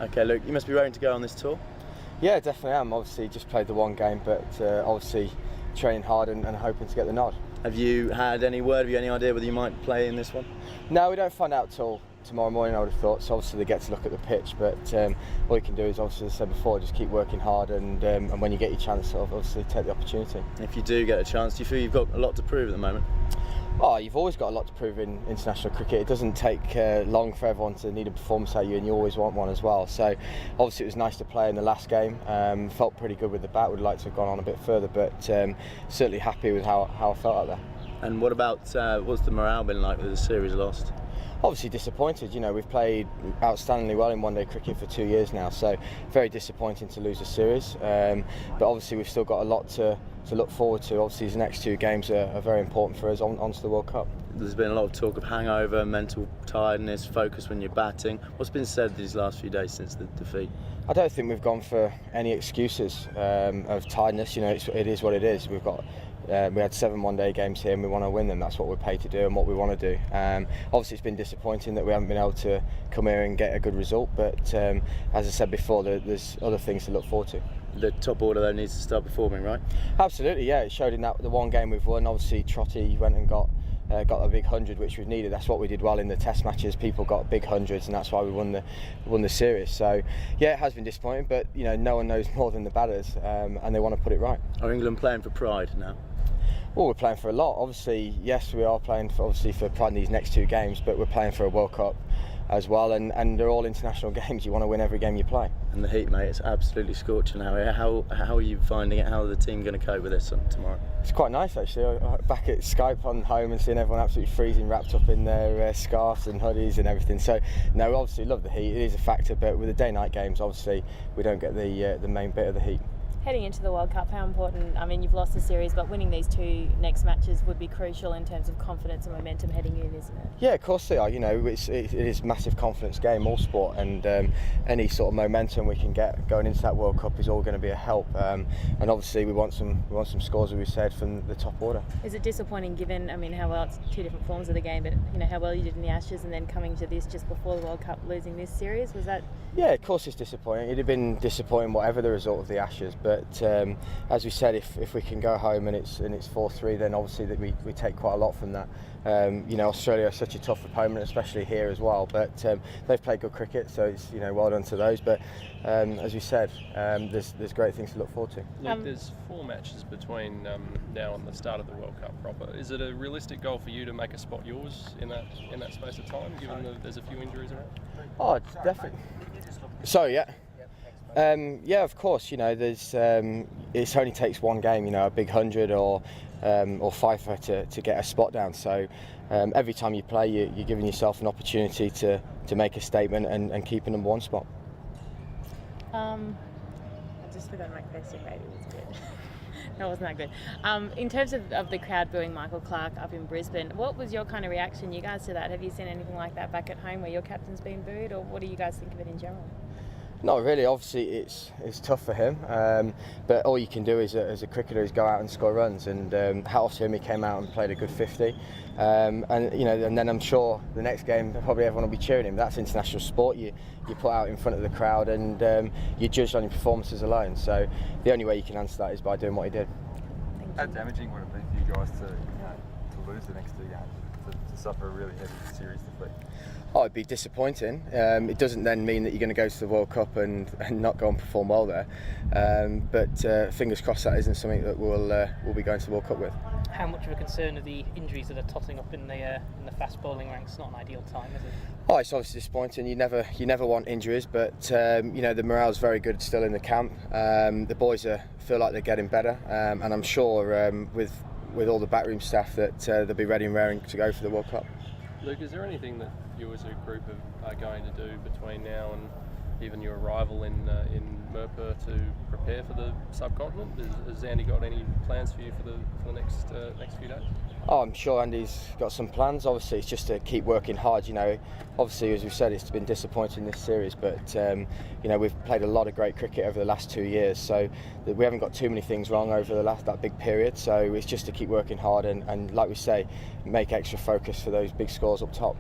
Okay, Luke, you must be ready to go on this tour. Yeah, definitely am. Obviously, just played the one game, but obviously training hard and hoping to get the nod. Have you had any word? Have you any idea whether you might play in this one? No, we don't find out till tomorrow morning, I would have thought. So obviously they get to look at the pitch, but all you can do is, obviously, as I said before, just keep working hard, and when you get your chance, obviously take the opportunity. If you do get a chance, do you feel you've got a lot to prove at the moment? Oh, you've always got a lot to prove in international cricket. It doesn't take long for everyone to need a performance at you, and you always want one as well. So obviously it was nice to play in the last game. Felt pretty good with the bat. Would like to have gone on a bit further, but certainly happy with how I felt out there. And what about what's the morale been like with the series lost? Obviously disappointed. You know, we've played outstandingly well in one-day cricket for 2 years now, so very disappointing to lose a series. But obviously we've still got a lot to look forward to. Obviously these next two games are very important for us onto the World Cup. There's been a lot of talk of hangover, mental tiredness, focus when you're batting. What's been said these last few days since the defeat? I don't think we've gone for any excuses of tiredness. You know, it is what it is. We had 7 one-day games here and we want to win them. That's what we're paid to do and what we want to do. Obviously it's been disappointing that we haven't been able to come here and get a good result, but as I said before, there's other things to look forward to. The top order though needs to start performing, right? Absolutely, yeah. It showed in that the one game we've won. Obviously Trotty went and got a big 100, which we've needed. That's what we did well in the test matches. People got big hundreds, and that's why we won the series. So yeah, it has been disappointing, but you know, no one knows more than the batters, and they want to put it right. Are England playing for pride now? Well, we're playing for a lot. Obviously, yes, we are playing for pride in these next 2 games, but we're playing for a World Cup as well, and they're all international games. You want to win every game you play. And the heat, mate, it's absolutely scorching out here. How are you finding it? How are the team going to cope with this tomorrow? It's quite nice actually. Back at Skype on home and seeing everyone absolutely freezing, wrapped up in their scarves and hoodies and everything. So no, we obviously love the heat. It is a factor, but with the day-night games, obviously we don't get the main bit of the heat. Heading into the World Cup, how important, I mean, you've lost the series, but winning these 2 next matches would be crucial in terms of confidence and momentum heading in, isn't it? Yeah, of course they are. You know, it is a massive confidence game, all sport, and any sort of momentum we can get going into that World Cup is all going to be a help. And obviously we want some scores, as we said, from the top order. Is it disappointing given, I mean, how well it's 2 different forms of the game, but you know how well you did in the Ashes and then coming to this just before the World Cup, losing this series? Was that? Yeah, of course it's disappointing. It'd have been disappointing whatever the result of the Ashes, but as we said, if we can go home and it's 4-3, then obviously that we take quite a lot from that. You know, Australia is such a tough opponent, especially here as well. But they've played good cricket, so it's, you know, well done to those. But as we said, there's great things to look forward to. Luke, there's 4 matches between now and the start of the World Cup proper. Is it a realistic goal for you to make a spot yours in that space of time, given that there's a few injuries around? Oh, definitely. Sorry, yeah. Yeah, of course. You know, there's it only takes one game. You know, a big 100 or 5 to get a spot down. So every time you play, you're giving yourself an opportunity to make a statement and keep a number 1 spot. I just forgot my question. Maybe it was good. That wasn't that good. In terms of the crowd booing Michael Clarke up in Brisbane, what was your kind of reaction, you guys, to that? Have you seen anything like that back at home where your captain's been booed, or what do you guys think of it in general? Not really. Obviously, it's tough for him, but all you can do as a cricketer is go out and score runs. And hats off to him, he came out and played a good 50. And you know, and then I'm sure the next game probably everyone will be cheering him. That's international sport. You put out in front of the crowd, and you're judged on your performances alone. So the only way you can answer that is by doing what he did. How damaging would it be for you guys to lose the next 2 games, to suffer a really heavy series defeat? Oh, it'd be disappointing. It doesn't then mean that you're going to go to the World Cup and not go and perform well there. But fingers crossed that isn't something that we'll be going to the World Cup with. How much of a concern are the injuries that are tossing up in the fast bowling ranks? Not an ideal time, is it? Oh, it's obviously disappointing. You never want injuries, but you know, the morale's very good still in the camp. The boys feel like they're getting better, and I'm sure with all the backroom staff that they'll be ready and raring to go for the World Cup. Luke, is there anything that you as a group are going to do between now and even your arrival in Mirpur to prepare for the subcontinent? Has Andy got any plans for you for the next few days? Oh, I'm sure Andy's got some plans. Obviously, it's just to keep working hard. You know, obviously, as we've said, it's been disappointing this series, but you know, we've played a lot of great cricket over the last 2 years, so we haven't got too many things wrong over that big period. So it's just to keep working hard and like we say, make extra focus for those big scores up top.